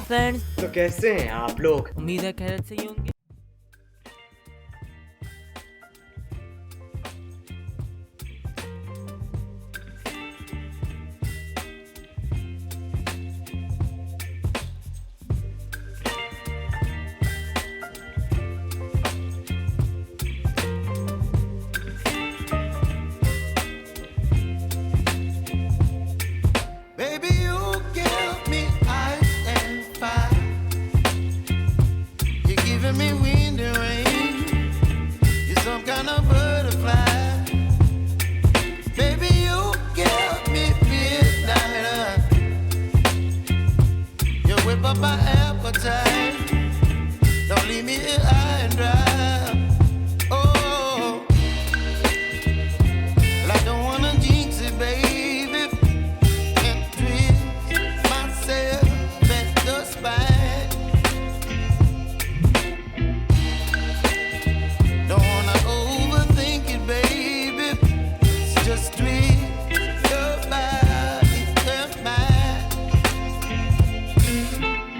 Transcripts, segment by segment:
Friends, तो कैसे हैं आप लोग? उम्मीद है खैरियत से ही होंगे। Me wind and rain, you're some kind of butterfly. Baby, you give me midnight. You whip up my appetite. Don't leave me here high and dry. Oh, well, I don't wanna jinx it, baby, and twist myself at the spine. Just twist your body and mine.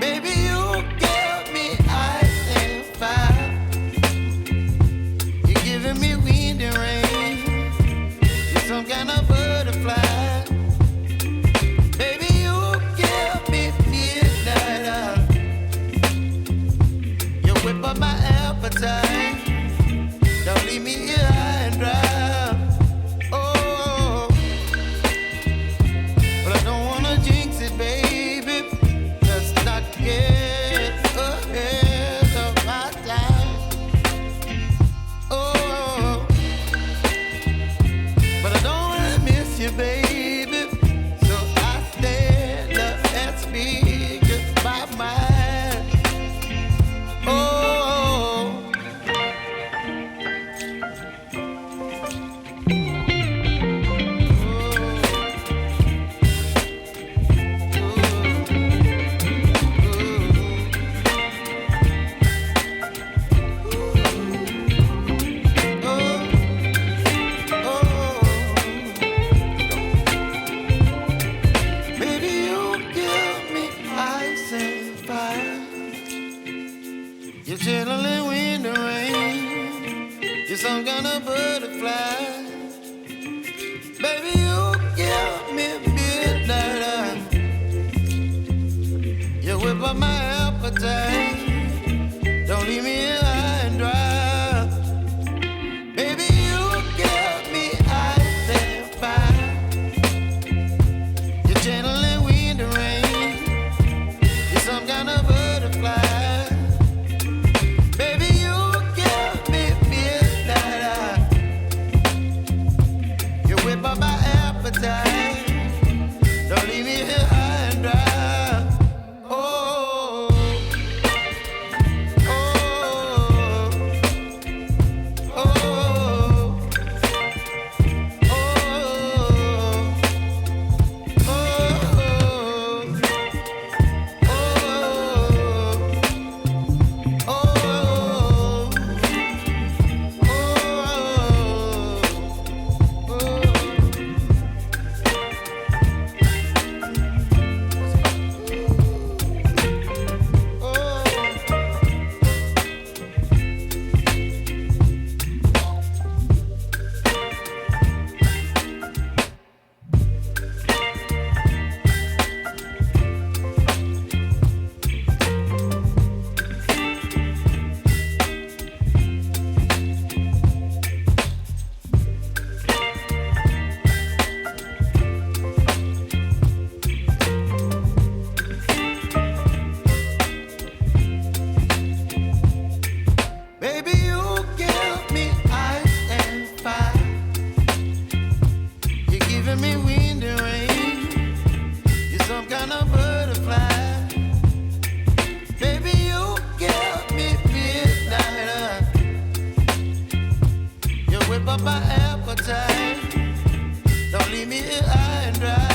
Baby, you give me ice and fire. You're giving me wind and rain. You're some kind of butterfly. Baby, you give me midnight. You whip up my appetite. Don't leave me here high and dry. You're chilling wind and rain. You're some kind of butterfly. Baby, you give me midnight. You whip up my appetite. Don't leave me here high and dry. Baby, you give me ice and fire. You're channeling wind and rain. You're some kind of butterfly. Don't leave me here high and dry. Oh, oh, oh, oh, Me wind and rain. You're some kind of butterfly. Baby, you give me midnight. You whip up my appetite. Don't leave me here high and dry.